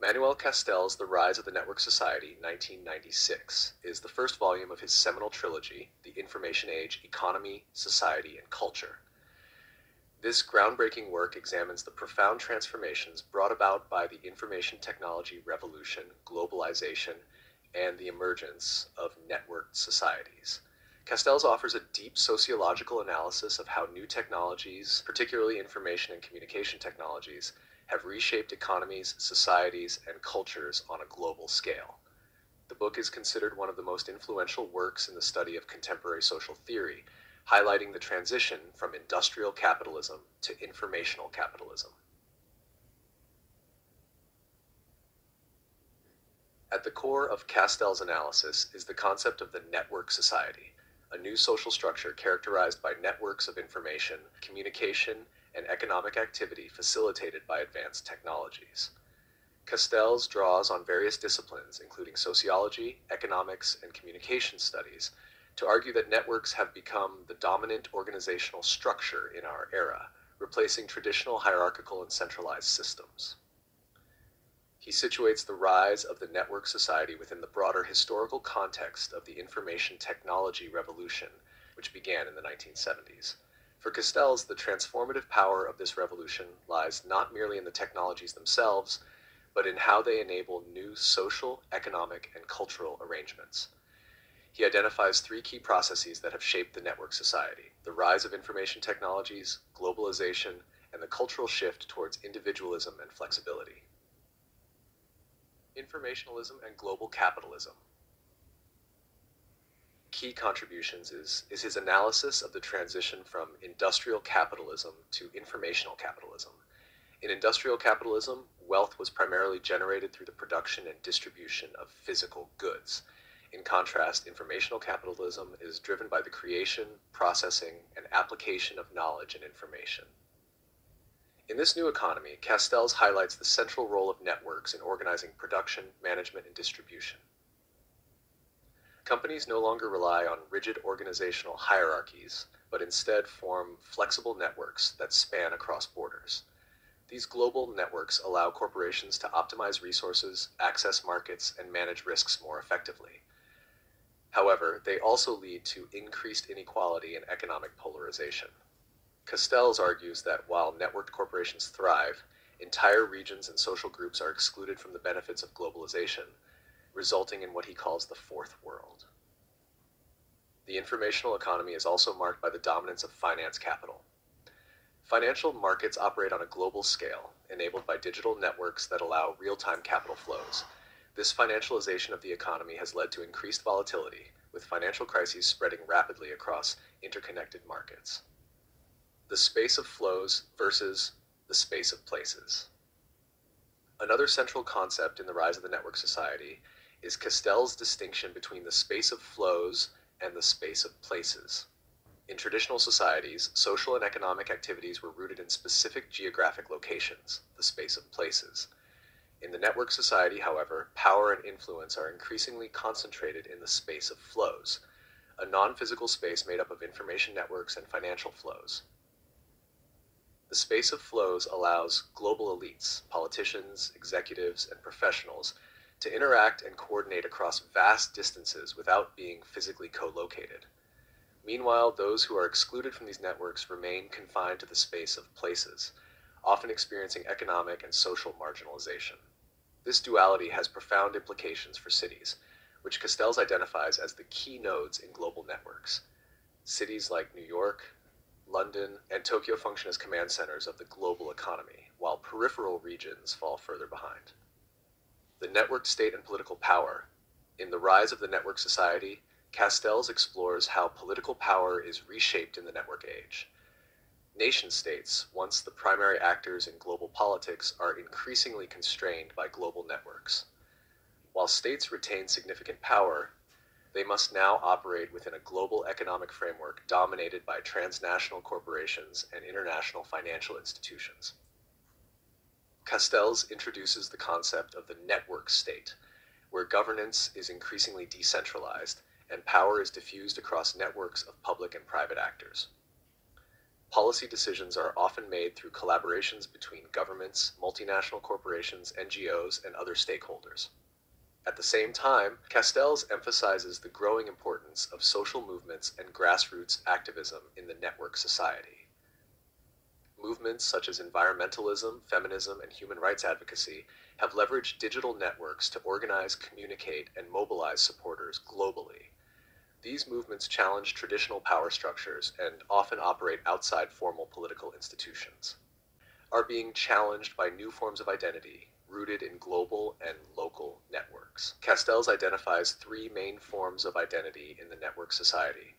Manuel Castells' The Rise of the Network Society, 1996, is the first volume of his seminal trilogy, The Information Age: Economy, Society, and Culture. This groundbreaking work examines the profound transformations brought about by the information technology revolution, globalization, and the emergence of networked societies. Castells offers a deep sociological analysis of how new technologies, particularly information and communication technologies, have reshaped economies, societies, and cultures on a global scale. The book is considered one of the most influential works in the study of contemporary social theory, highlighting the transition from industrial capitalism to informational capitalism. At the core of Castells' analysis is the concept of the network society, a new social structure characterized by networks of information, communication, and economic activity facilitated by advanced technologies. Castells draws on various disciplines, including sociology, economics, and communication studies, to argue that networks have become the dominant organizational structure in our era, replacing traditional hierarchical and centralized systems. He situates the rise of the network society within the broader historical context of the information technology revolution, which began in the 1970s. For Castells, the transformative power of this revolution lies not merely in the technologies themselves, but in how they enable new social, economic, and cultural arrangements. He identifies three key processes that have shaped the network society: the rise of information technologies, globalization, and the cultural shift towards individualism and flexibility. Informationalism and global capitalism. Key contributions is his analysis of the transition from industrial capitalism to informational capitalism. In industrial capitalism, wealth was primarily generated through the production and distribution of physical goods. In contrast, informational capitalism is driven by the creation, processing, and application of knowledge and information. In this new economy, Castells highlights the central role of networks in organizing production, management, and distribution. Companies no longer rely on rigid organizational hierarchies, but instead form flexible networks that span across borders. These global networks allow corporations to optimize resources, access markets, and manage risks more effectively. However, they also lead to increased inequality and economic polarization. Castells argues that while networked corporations thrive, entire regions and social groups are excluded from the benefits of globalization, resulting in what he calls the fourth world. The informational economy is also marked by the dominance of finance capital. Financial markets operate on a global scale, enabled by digital networks that allow real-time capital flows. This financialization of the economy has led to increased volatility, with financial crises spreading rapidly across interconnected markets. The space of flows versus the space of places. Another central concept in the rise of the network society is Castells' distinction between the space of flows and the space of places. In traditional societies, social and economic activities were rooted in specific geographic locations, the space of places. In the network society, however, power and influence are increasingly concentrated in the space of flows, a non-physical space made up of information networks and financial flows. The space of flows allows global elites, politicians, executives, and professionals to interact and coordinate across vast distances without being physically co-located. Meanwhile, those who are excluded from these networks remain confined to the space of places, often experiencing economic and social marginalization. This duality has profound implications for cities, which Castells identifies as the key nodes in global networks. Cities like New York, London, and Tokyo function as command centers of the global economy, while peripheral regions fall further behind. The networked state and political power. In The Rise of the Network Society, Castells explores how political power is reshaped in the network age. Nation-states, once the primary actors in global politics, are increasingly constrained by global networks. While states retain significant power, they must now operate within a global economic framework dominated by transnational corporations and international financial institutions. Castells introduces the concept of the network state, where governance is increasingly decentralized and power is diffused across networks of public and private actors. Policy decisions are often made through collaborations between governments, multinational corporations, NGOs, and other stakeholders. At the same time, Castells emphasizes the growing importance of social movements and grassroots activism in the network society. Movements such as environmentalism, feminism, and human rights advocacy have leveraged digital networks to organize, communicate, and mobilize supporters globally. These movements challenge traditional power structures and often operate outside formal political institutions, are being challenged by new forms of identity rooted in global and local networks. Castells identifies three main forms of identity in the network society: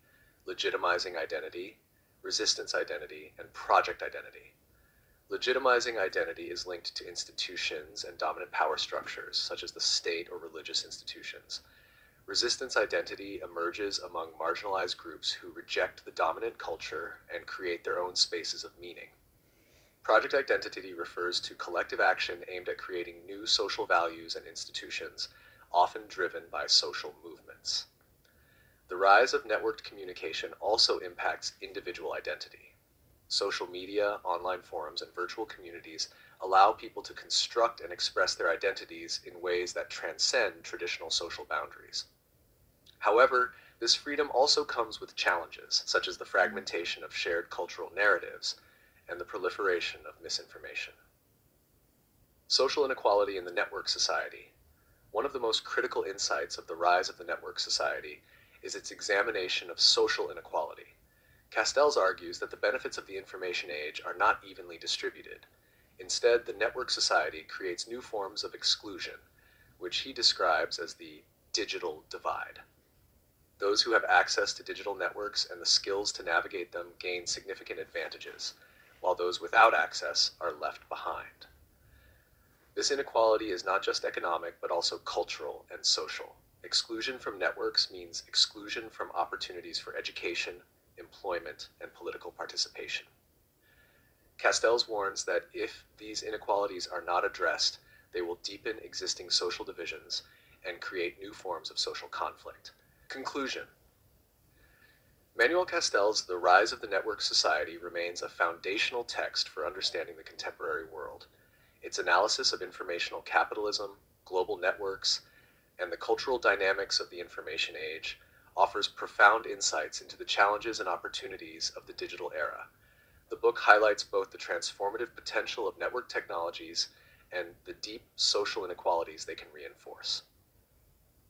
legitimizing identity, resistance identity, and project identity. Legitimizing identity is linked to institutions and dominant power structures, such as the state or religious institutions. Resistance identity emerges among marginalized groups who reject the dominant culture and create their own spaces of meaning. Project identity refers to collective action aimed at creating new social values and institutions, often driven by social movements. The rise of networked communication also impacts individual identity. Social media, online forums, and virtual communities allow people to construct and express their identities in ways that transcend traditional social boundaries. However, this freedom also comes with challenges, such as the fragmentation of shared cultural narratives and the proliferation of misinformation. Social inequality in the network society. One of the most critical insights of the rise of the network society is its examination of social inequality. Castells argues that the benefits of the information age are not evenly distributed. Instead, the network society creates new forms of exclusion, which he describes as the digital divide. Those who have access to digital networks and the skills to navigate them gain significant advantages, while those without access are left behind. This inequality is not just economic, but also cultural and social. Exclusion from networks means exclusion from opportunities for education, employment, and political participation. Castells warns that if these inequalities are not addressed, they will deepen existing social divisions and create new forms of social conflict. Conclusion. Manuel Castells' The Rise of the Network Society remains a foundational text for understanding the contemporary world. Its analysis of informational capitalism, global networks, and the cultural dynamics of the information age offers profound insights into the challenges and opportunities of the digital era. The book highlights both the transformative potential of network technologies and the deep social inequalities they can reinforce.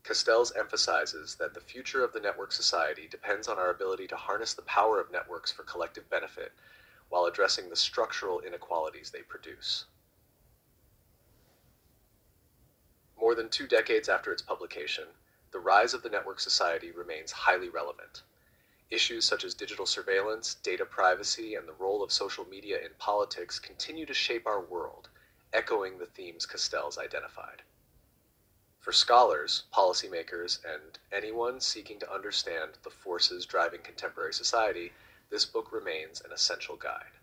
Castells emphasizes that the future of the network society depends on our ability to harness the power of networks for collective benefit while addressing the structural inequalities they produce. More than 2 decades after its publication, The Rise of the Network Society remains highly relevant. Issues such as digital surveillance, data privacy, and the role of social media in politics continue to shape our world, echoing the themes Castells identified. For scholars, policymakers, and anyone seeking to understand the forces driving contemporary society, this book remains an essential guide.